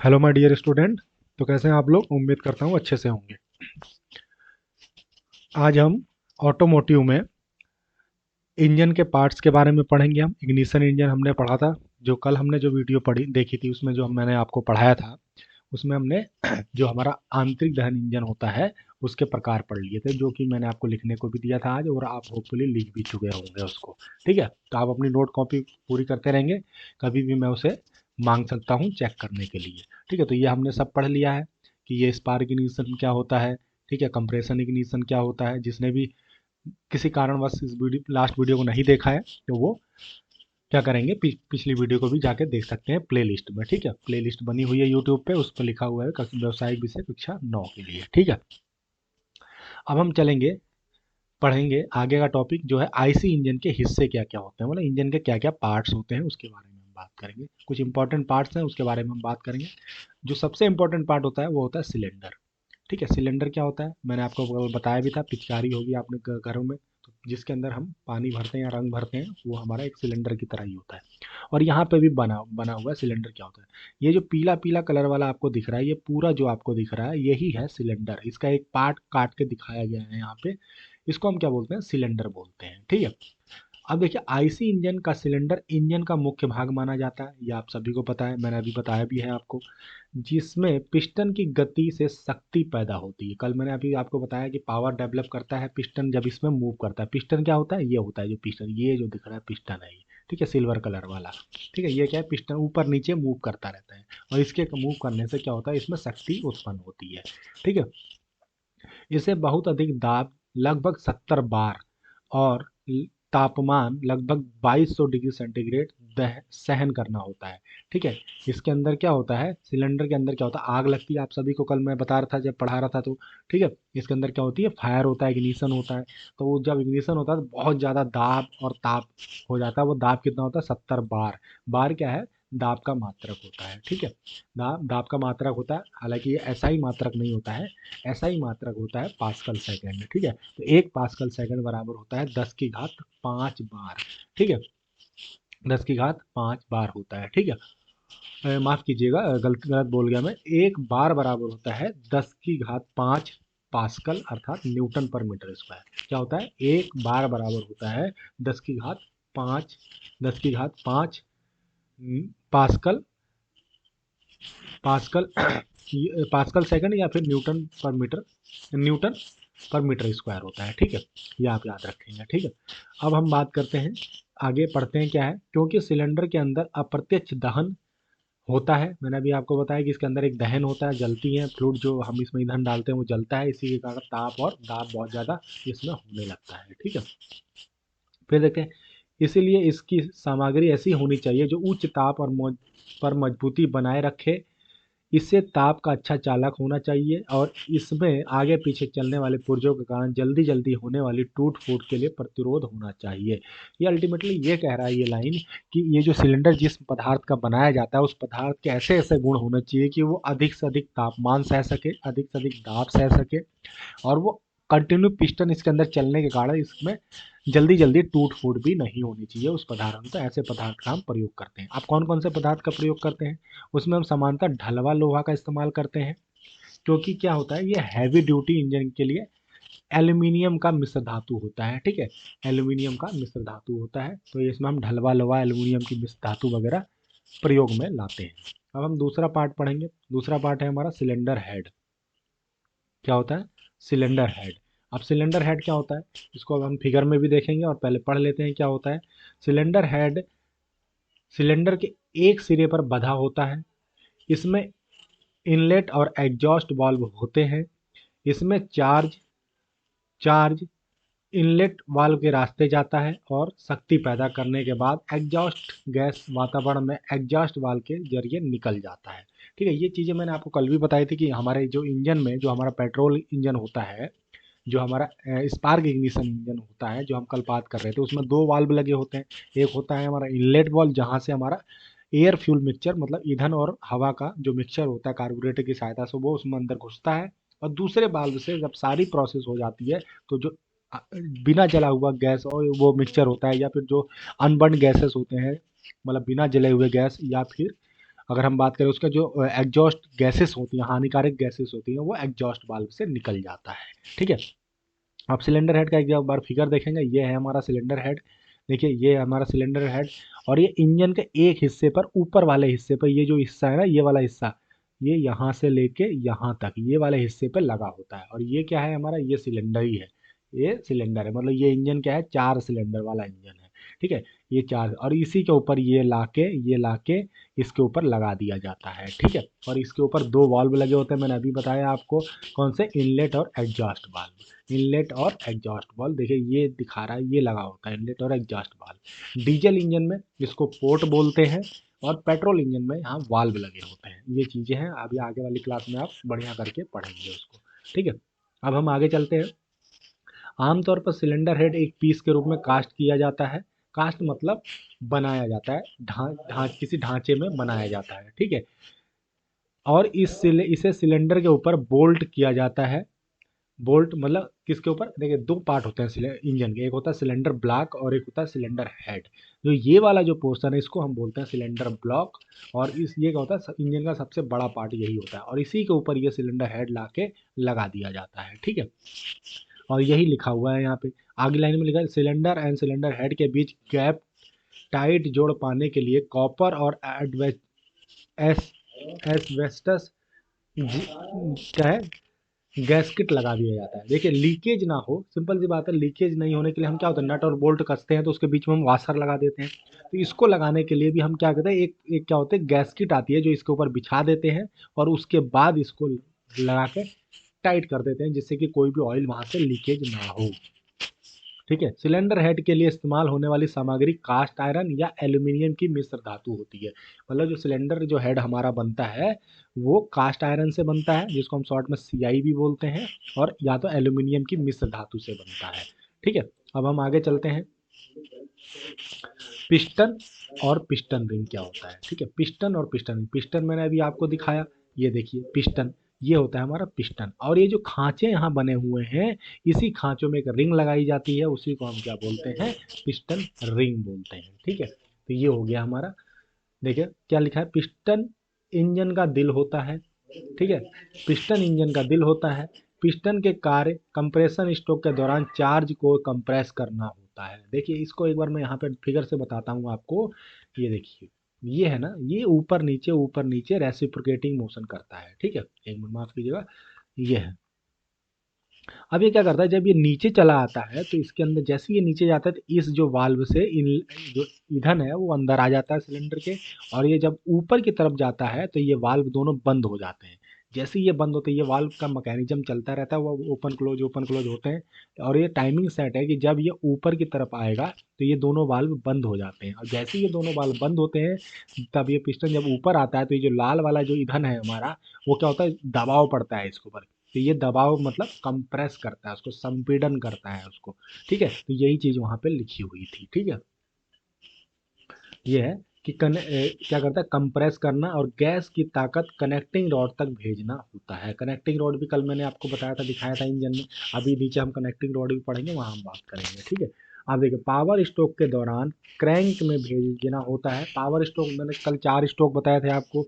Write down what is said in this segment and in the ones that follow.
Hello my dear student. तो कैसे हैं आप लोग? उम्मीद करता हूँ अच्छे से होंगे। आज हम ऑटोमोटिव में इंजन के पार्ट्स के बारे में पढ़ेंगे। हम इग्निशन इंजन हमने पढ़ा था। जो कल हमने जो वीडियो पढ़ी देखी थी उसमें जो मैंने आपको पढ़ाया था उसमें हमने जो हमारा आंतरिक दहन इंजन होता है उसके प्रकार पढ़ लिए थे, जो कि मैंने आपको लिखने को भी दिया था आज, और आप होपफुली लिख भी चुके होंगे उसको। ठीक है, तो आप अपनी नोट कॉपी पूरी करते रहेंगे, कभी भी मैं उसे मांग सकता हूँ चेक करने के लिए। ठीक है, तो ये हमने सब पढ़ लिया है कि ये स्पार्क इग्निशन क्या होता है। ठीक है, कंप्रेशन इग्निशन क्या होता है। जिसने भी किसी कारणवश इस वीडियो लास्ट वीडियो को नहीं देखा है तो वो क्या करेंगे, पिछली वीडियो को भी जाके देख सकते हैं प्लेलिस्ट में। ठीक है, प्लेलिस्ट बनी हुई है यूट्यूब पे, उस पर लिखा हुआ है व्यवसायिक विषय कक्षा 9 के लिए। ठीक है, अब हम चलेंगे, पढ़ेंगे आगे का टॉपिक जो है आईसी इंजन के हिस्से क्या क्या होते हैं, मतलब इंजन के क्या क्या पार्ट्स होते हैं उसके बारे में हम बात करेंगे। कुछ इंपॉर्टेंट पार्ट्स हैं उसके बारे में हम बात करेंगे। जो सबसे इंपॉर्टेंट पार्ट होता है वो होता है सिलेंडर। ठीक है, सिलेंडर क्या होता है मैंने आपको बताया भी था। पिचकारी होगी आपने घरों में, तो जिसके अंदर हम पानी भरते हैं या रंग भरते हैं वो हमारा एक सिलेंडर की तरह ही होता है। और यहाँ पे भी बना बना हुआ है सिलेंडर क्या होता है। ये जो पीला पीला कलर वाला आपको दिख रहा है, ये पूरा जो आपको दिख रहा है यही है सिलेंडर। इसका एक पार्ट काट के दिखाया गया है यहाँ पे। इसको हम क्या बोलते हैं, सिलेंडर बोलते हैं। ठीक है, अब देखिए आईसी इंजन का सिलेंडर इंजन का मुख्य भाग माना जाता है। ये आप सभी को पता है, मैंने अभी बताया भी है आपको। जिसमें पिस्टन की गति से शक्ति पैदा होती है। कल मैंने अभी आपको बताया कि पावर डेवलप करता है पिस्टन जब इसमें मूव करता है। पिस्टन क्या होता है, ये होता है जो पिस्टन, ये जो दिख रहा है पिस्टन है ये। ठीक है, सिल्वर कलर वाला। ठीक है, ये क्या है, पिस्टन ऊपर नीचे मूव करता रहता है, और इसके मूव करने से क्या होता है, इसमें शक्ति उत्पन्न होती है। ठीक है, इसे बहुत अधिक दाब, लगभग 70 बार, और तापमान लगभग 2200 डिग्री सेंटीग्रेड सहन करना होता है। ठीक है, इसके अंदर क्या होता है, सिलेंडर के अंदर क्या होता है, आग लगती है। आप सभी को कल मैं बता रहा था जब पढ़ा रहा था तो। ठीक है, इसके अंदर क्या होती है, फायर होता है, इग्निशन होता है। तो वो जब इग्निशन होता है तो बहुत ज़्यादा दाब और ताप हो जाता है। वो दाब कितना होता है, 70 बार। बार क्या है, दाब का मात्रक होता है। ठीक है, दाब दाब का मात्रक होता है, हालांकि ये ऐसा ही मात्रक नहीं होता है, ऐसा ही मात्रक होता है पास्कल सेकंड। ठीक है, तो एक पास्कल सेकंड बराबर होता है 10 की घात 5 बार। ठीक है, 10 की घात 5 बार होता है। ठीक है, माफ कीजिएगा, गलत गलत बोल गया मैं। एक बार बराबर होता है 10 की घात 5 पास्कल, अर्थात न्यूटन पर मीटर स्क्वायर। क्या होता है, एक बार बराबर होता है 10 की घात 5, 10 की घात 5 पास्कल, पास्कल पास्कल सेकंड, या फिर न्यूटन पर मीटर स्क्वायर होता है। ठीक है, ये आप याद रखेंगे। ठीक है, अब हम बात करते हैं, आगे पढ़ते हैं क्या है। क्योंकि सिलेंडर के अंदर अप्रत्यक्ष दहन होता है, मैंने अभी आपको बताया कि इसके अंदर एक दहन होता है, जलती है फ्लूइड, जो हम इसमें ईंधन डालते हैं वो जलता है, इसी के कारण ताप और दाब बहुत ज़्यादा इसमें होने लगता है। ठीक है, फिर देखते हैं, इसीलिए इसकी सामग्री ऐसी होनी चाहिए जो उच्च ताप और पर मजबूती बनाए रखे। इससे ताप का अच्छा चालक होना चाहिए, और इसमें आगे पीछे चलने वाले पुर्जों के कारण जल्दी जल्दी होने वाली टूट फूट के लिए प्रतिरोध होना चाहिए। ये अल्टीमेटली ये कह रहा है ये लाइन, कि ये जो सिलेंडर जिस पदार्थ का बनाया जाता है उस पदार्थ के ऐसे ऐसे गुण होने चाहिए कि वो अधिक से अधिक तापमान सह सके, अधिक से अधिक दाब सह सके, और वो कंटिन्यू पिस्टन इसके अंदर चलने के कारण इसमें जल्दी जल्दी टूट फूट भी नहीं होनी चाहिए उस पदार्थ में। तो ऐसे पदार्थ का हम प्रयोग करते हैं। आप कौन कौन से पदार्थ का प्रयोग करते हैं, उसमें हम सामान्यतः ढलवा लोहा का इस्तेमाल करते हैं। क्योंकि क्या होता है, ये हैवी ड्यूटी इंजन के लिए एल्यूमिनियम का मिश्र धातु होता है। ठीक है, एल्यूमिनियम का मिश्र धातु होता है, तो ये इसमें हम ढलवा लोहा, एल्यूमिनियम की मिश्र धातु वगैरह प्रयोग में लाते हैं। अब हम दूसरा पार्ट पढ़ेंगे। दूसरा पार्ट है हमारा सिलेंडर हेड। क्या होता है, सिलेंडर हेड। अब सिलेंडर हेड क्या होता है, इसको अब हम फिगर में भी देखेंगे, और पहले पढ़ लेते हैं क्या होता है। सिलेंडर हेड सिलेंडर के एक सिरे पर बंधा होता है। इसमें इनलेट और एग्जॉस्ट वाल्व होते हैं। इसमें चार्ज चार्ज इनलेट वाल्व के रास्ते जाता है, और शक्ति पैदा करने के बाद एग्जॉस्ट गैस वातावरण में एग्जॉस्ट वाल्व के जरिए निकल जाता है। ठीक है, ये चीज़ें मैंने आपको कल भी बताई थी कि हमारे जो इंजन में, जो हमारा पेट्रोल इंजन होता है, जो हमारा स्पार्क इग्निशन इंजन होता है, जो हम कल बात कर रहे थे, उसमें दो वाल्व लगे होते हैं। एक होता है हमारा इनलेट वाल्व, जहाँ से हमारा एयर फ्यूल मिक्सचर, मतलब ईंधन और हवा का जो मिक्सचर होता है कार्बोरेटर की सहायता से, वो उसमें अंदर घुसता है। और दूसरे वाल्व से जब सारी प्रोसेस हो जाती है तो जो अ, बिना जला हुआ गैस और वो मिक्सचर होता है, या फिर जो अनबर्न गैसेस होते हैं, मतलब बिना जले हुए गैस, या फिर अगर हम बात करें उसका जो एग्जॉस्ट गैसेस होती हैं, हानिकारक गैसेस होती हैं, वो एग्जॉस्ट वाल्व से निकल जाता है। ठीक है, आप सिलेंडर हेड का एक बार फिगर देखेंगे, ये है हमारा सिलेंडर हेड। देखिए ये है हमारा सिलेंडर हेड, और ये इंजन के एक हिस्से पर, ऊपर वाले हिस्से पर, ये जो हिस्सा है ना, ये वाला हिस्सा, ये यहाँ से लेके यहाँ तक ये वाले हिस्से पे लगा होता है। और ये क्या है हमारा, ये सिलेंडर ही है, ये सिलेंडर है, मतलब ये इंजन क्या है, 4 सिलेंडर वाला इंजन है। ठीक है, ये 4, और इसी के ऊपर ये लाके इसके ऊपर लगा दिया जाता है। ठीक है, और इसके ऊपर 2 वाल्व लगे होते हैं, मैंने अभी बताया आपको, कौन से, इनलेट और एग्जॉस्ट वाल्व। इनलेट और एग्जॉस्ट वाल्व, देखिए ये दिखा रहा है, ये लगा होता है इनलेट और एग्जॉस्ट वाल्व। डीजल इंजन में इसको पोर्ट बोलते हैं, और पेट्रोल इंजन में यहाँ वाल्व लगे होते हैं। ये चीज़ें हैं, अभी आगे वाली क्लास में आप बढ़िया करके पढ़ेंगे उसको। ठीक है, अब हम आगे चलते हैं। आमतौर पर सिलेंडर हेड एक पीस के रूप में कास्ट किया जाता है। कास्ट मतलब बनाया जाता है, किसी ढांचे में बनाया जाता है। ठीक है, और इसे सिलेंडर के ऊपर बोल्ट किया जाता है। बोल्ट मतलब किसके ऊपर, देखिए 2 पार्ट होते हैं इंजन के, एक होता है सिलेंडर ब्लॉक और एक होता है सिलेंडर हेड। जो ये वाला जो पोर्शन है, इसको हम बोलते हैं सिलेंडर ब्लॉक, और इस ये क्या होता है, इंजन का सबसे बड़ा पार्ट यही होता है, और इसी के ऊपर ये सिलेंडर हेड ला के लगा दिया जाता है। ठीक है, और यही लिखा हुआ है यहाँ पे, आगे लाइन में लिखा है, सिलेंडर एंड सिलेंडर हेड के बीच गैप टाइट जोड़ पाने के लिए कॉपर और एस एस्बेस्टस क्या है, गैस्केट लगा दिया जाता है। देखिए लीकेज ना हो, सिंपल सी बात है, लीकेज नहीं होने के लिए हम क्या होता है, नट और बोल्ट कसते हैं तो उसके बीच में हम वाशर लगा देते हैं। तो इसको लगाने के लिए भी हम क्या करते हैं, एक क्या होता है, गैस्केट आती है जो इसके ऊपर बिछा देते हैं, और उसके बाद इसको लगा के टाइट कर देते हैं, जिससे कि कोई भी ऑयल वहां से लीकेज ना हो। ठीक है, सिलेंडर हेड के लिए इस्तेमाल होने वाली सामग्री कास्ट आयरन या एल्यूमिनियम की मिश्र धातु होती है। मतलब जो सिलेंडर जो हेड हमारा बनता है, वो कास्ट आयरन से बनता है, जिसको हम शॉर्ट में सीआई भी बोलते हैं, और या तो एल्यूमिनियम की मिश्र धातु से बनता है। ठीक है, अब हम आगे चलते हैं। पिस्टन और पिस्टन रिंग क्या होता है। ठीक है, पिस्टन और पिस्टन रिंग, पिस्टन मैंने अभी आपको दिखाया, ये देखिए पिस्टन, ये होता है हमारा पिस्टन, और ये जो खांचे यहाँ बने हुए हैं, इसी खांचों में एक रिंग लगाई जाती है, उसी को हम क्या बोलते हैं, पिस्टन रिंग बोलते हैं। ठीक है, तो ये हो गया हमारा। देखिए क्या लिखा है, पिस्टन इंजन का दिल होता है। ठीक है, पिस्टन इंजन का दिल होता है। पिस्टन के कार्य कंप्रेशन स्ट्रोक के दौरान चार्ज को कंप्रेस करना होता है। देखिए इसको एक बार मैं यहाँ पे फिगर से बताता हूँ आपको। ये देखिए, ये है ना, ये ऊपर नीचे रेसिप्रोकेटिंग मोशन करता है। ठीक है, एक मिनट माफ कीजिएगा, ये है। अब ये क्या करता है, जब ये नीचे चला आता है तो इसके अंदर जैसे ये नीचे जाता है, तो इस जो वाल्व से इन जो ईंधन है वो अंदर आ जाता है सिलेंडर के, और ये जब ऊपर की तरफ जाता है तो ये वाल्व दोनों बंद हो जाते हैं। जैसे ही ये बंद होते हैं, ये वाल्व का मैकेनिज्म चलता रहता है, वो ओपन क्लोज होते हैं, और ये टाइमिंग सेट है कि जब ये ऊपर की तरफ आएगा तो ये दोनों वाल्व बंद हो जाते हैं, और जैसे ही ये दोनों वाल्व बंद होते हैं, तब ये पिस्टन जब ऊपर आता है तो ये जो लाल वाला जो ईंधन है हमारा, वो क्या होता है, दबाव पड़ता है इसके ऊपर। तो ये दबाव मतलब कंप्रेस करता है उसको, संपीड़न करता है उसको। ठीक है, तो यही चीज वहां पे लिखी हुई थी। ठीक है, ये है कि क्या करता है, कंप्रेस करना, और गैस की ताकत कनेक्टिंग रॉड तक भेजना होता है। कनेक्टिंग रॉड भी कल मैंने आपको बताया था, दिखाया था इंजन में। अभी नीचे हम कनेक्टिंग रॉड भी पढ़ेंगे, वहां हम बात करेंगे। ठीक है, अब देखिए पावर स्ट्रोक के दौरान क्रैंक में भेज देना होता है। पावर स्ट्रोक मैंने कल 4 स्ट्रोक बताए थे आपको,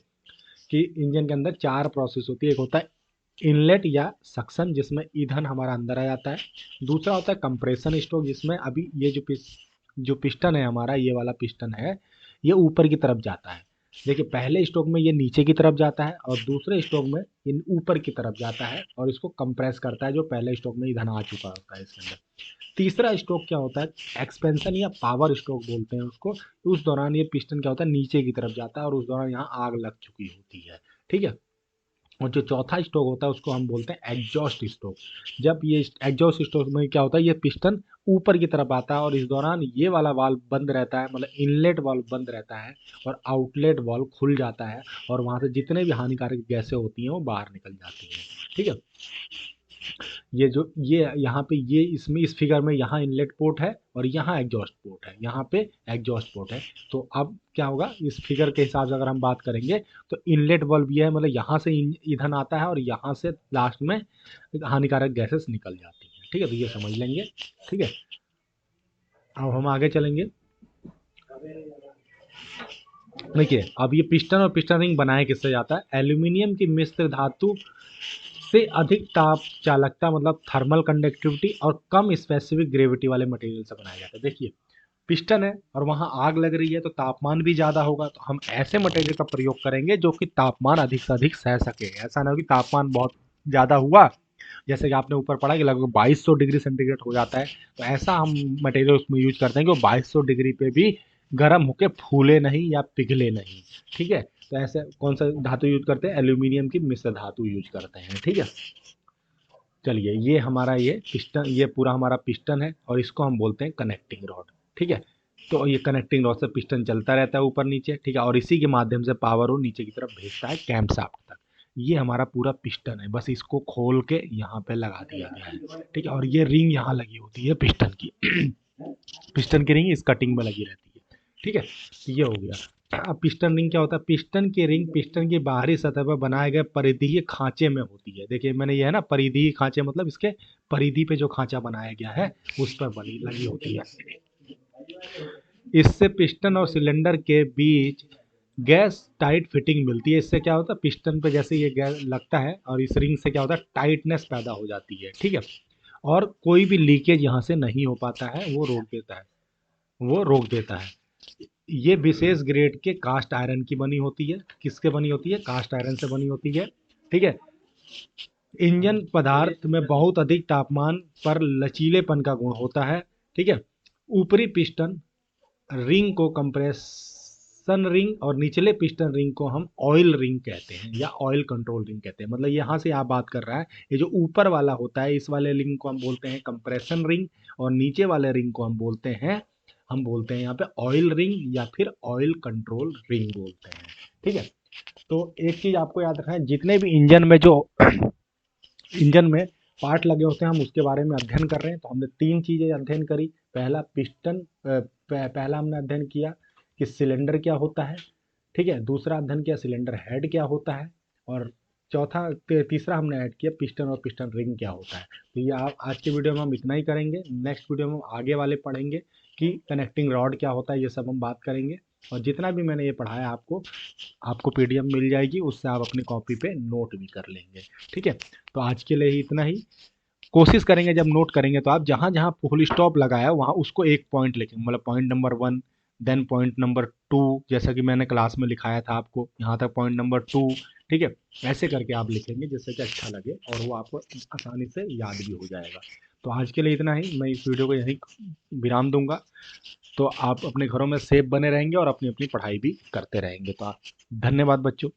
कि इंजन के अंदर 4 प्रोसेस होती है। एक होता है इनलेट या सक्शन, जिसमें ईंधन हमारा अंदर आ जाता है। दूसरा होता है कंप्रेशन स्ट्रोक, जिसमें अभी ये जो पिस्टन है हमारा, ये वाला पिस्टन है, ये ऊपर की तरफ जाता है। देखिए पहले स्ट्रोक में ये नीचे की तरफ जाता है, और दूसरे स्ट्रोक में इन ऊपर की तरफ जाता है, और इसको कंप्रेस करता है, जो पहले स्ट्रोक में ईंधन आ चुका होता है इसके अंदर। तीसरा स्ट्रोक क्या होता है, एक्सपेंशन या पावर स्ट्रोक बोलते हैं उसको। उस दौरान ये पिस्टन क्या होता है, नीचे की तरफ जाता है, और उस दौरान यहाँ आग लग चुकी होती है। ठीक है, और जो चौथा स्ट्रोक होता है उसको हम बोलते हैं एग्जॉस्ट स्ट्रोक। जब ये एग्जॉस्ट स्ट्रोक में क्या होता है, ये पिस्टन ऊपर की तरफ आता है, और इस दौरान ये वाला वाल्व बंद रहता है, मतलब इनलेट वाल्व बंद रहता है, और आउटलेट वाल्व खुल जाता है, और वहां से जितने भी हानिकारक गैसें होती हैं वो बाहर निकल जाती हैं। ठीक है, ये यहाँ पे, ये इसमें इस फिगर में यहाँ इनलेट पोर्ट है, और यहाँ एग्जॉस्ट पोर्ट है, यहाँ पे एग्जॉस्ट पोर्ट है। तो अब क्या होगा, इस फिगर के हिसाब से अगर हम बात करेंगे, तो इनलेट वाल्व ये है, मतलब यहाँ से ईंधन आता है, और यहाँ से लास्ट में हानिकारक गैसेस निकल जाती हैं। ठीक है, तो ये समझ लेंगे। ठीक है, अब हम आगे चलेंगे। देखिए अब ये पिस्टन और पिस्टन रिंग बनाया किससे जाता है, एल्यूमिनियम की मिश्र धातु से अधिक ताप चालकता मतलब थर्मल कंडक्टिविटी और कम स्पेसिफिक ग्रेविटी वाले मटेरियल से बनाया जाता है। देखिए पिस्टन है और वहाँ आग लग रही है तो तापमान भी ज़्यादा होगा, तो हम ऐसे मटेरियल का प्रयोग करेंगे जो कि तापमान अधिक से अधिक सह सके। ऐसा ना हो कि तापमान बहुत ज़्यादा हुआ, जैसे कि आपने ऊपर पढ़ा कि लगभग 2200 डिग्री सेंटीग्रेड हो जाता है, तो ऐसा हम मटेरियल उसमें यूज करते हैं कि वो 2200 डिग्री पे भी गर्म होके फूले नहीं या पिघले नहीं। ठीक है, तो ऐसे कौन सा धातु यूज करते हैं, एल्यूमिनियम की मिश्र धातु यूज करते हैं। ठीक है, चलिए ये हमारा ये पिस्टन, ये पूरा हमारा पिस्टन है और इसको हम बोलते हैं कनेक्टिंग रॉड। ठीक है, तो ये कनेक्टिंग रॉड से पिस्टन चलता रहता है ऊपर नीचे। ठीक है, और इसी के माध्यम से पावर वो नीचे की तरफ भेजता है कैम शाफ्ट तक। ये हमारा पूरा पिस्टन है, बस इसको खोल के यहाँ पे लगा दिया गया है। ठीक है, और ये रिंग यहाँ लगी होती है पिस्टन की पिस्टन की रिंग इस कटिंग में लगी रहती है। ठीक है, तो ये हो गया। अब पिस्टन रिंग क्या होता है, पिस्टन की रिंग पिस्टन की बाहरी सतह पर बनाए गए परिधीय खांचे में होती है। देखिए मैंने ये है ना परिधीय खांचे, मतलब इसके परिधि पे जो खांचा बनाया गया है उस पर बनी लगी होती है। इससे पिस्टन और सिलेंडर के बीच गैस टाइट फिटिंग मिलती है। इससे क्या होता है, पिस्टन पे जैसे ये गैस लगता है और इस रिंग से क्या होता है, टाइटनेस पैदा हो जाती है। ठीक है, और कोई भी लीकेज यहाँ से नहीं हो पाता है, वो रोक देता है, वो रोक देता है। ये विशेष ग्रेड के कास्ट आयरन की बनी होती है। किसके बनी होती है, कास्ट आयरन से बनी होती है। ठीक है, इंजन पदार्थ में बहुत अधिक तापमान पर लचीलेपन का गुण होता है। ठीक है, ऊपरी पिस्टन रिंग को कंप्रेशन रिंग और निचले पिस्टन रिंग को हम ऑयल रिंग कहते हैं या ऑयल कंट्रोल रिंग कहते हैं। मतलब यहाँ से आप बात कर रहा है, ये जो ऊपर वाला होता है इस वाले रिंग को हम बोलते हैं कंप्रेशन रिंग और नीचे वाले रिंग को हम बोलते हैं यहाँ पे ऑयल रिंग या फिर ऑयल कंट्रोल रिंग बोलते हैं। ठीक है, तो एक चीज आपको याद रखना है, जितने भी इंजन में जो इंजन में पार्ट लगे होते हैं हम उसके बारे में अध्ययन कर रहे हैं। तो हमने तीन चीजें अध्ययन करी। पहला पिस्टन, पहला हमने अध्ययन किया कि सिलेंडर क्या होता है। ठीक है, दूसरा अध्ययन किया सिलेंडर हेड क्या होता है, और चौथा तीसरा हमने ऐड किया पिस्टन और पिस्टन रिंग क्या होता है। तो ये आप आज के वीडियो में हम इतना ही करेंगे। नेक्स्ट वीडियो में हम आगे वाले पढ़ेंगे कि कनेक्टिंग रॉड क्या होता है, ये सब हम बात करेंगे। और जितना भी मैंने ये पढ़ाया आपको, आपको पीडीएफ मिल जाएगी, उससे आप अपनी कॉपी पे नोट भी कर लेंगे। ठीक है, तो आज के लिए ही इतना ही। कोशिश करेंगे जब नोट करेंगे तो आप जहाँ जहाँ फुल स्टॉप लगाया वहाँ उसको एक पॉइंट लिखेंगे, मतलब point number 1, then point number 2, जैसा कि मैंने क्लास में लिखाया था आपको यहाँ तक पॉइंट नंबर 2। ठीक है, ऐसे करके आप लिखेंगे जिससे कि अच्छा लगे और वो आपको आसानी से याद भी हो जाएगा। तो आज के लिए इतना ही, मैं इस वीडियो को यहीं विराम दूंगा। तो आप अपने घरों में सेफ बने रहेंगे और अपनी अपनी पढ़ाई भी करते रहेंगे। तो आप धन्यवाद बच्चों।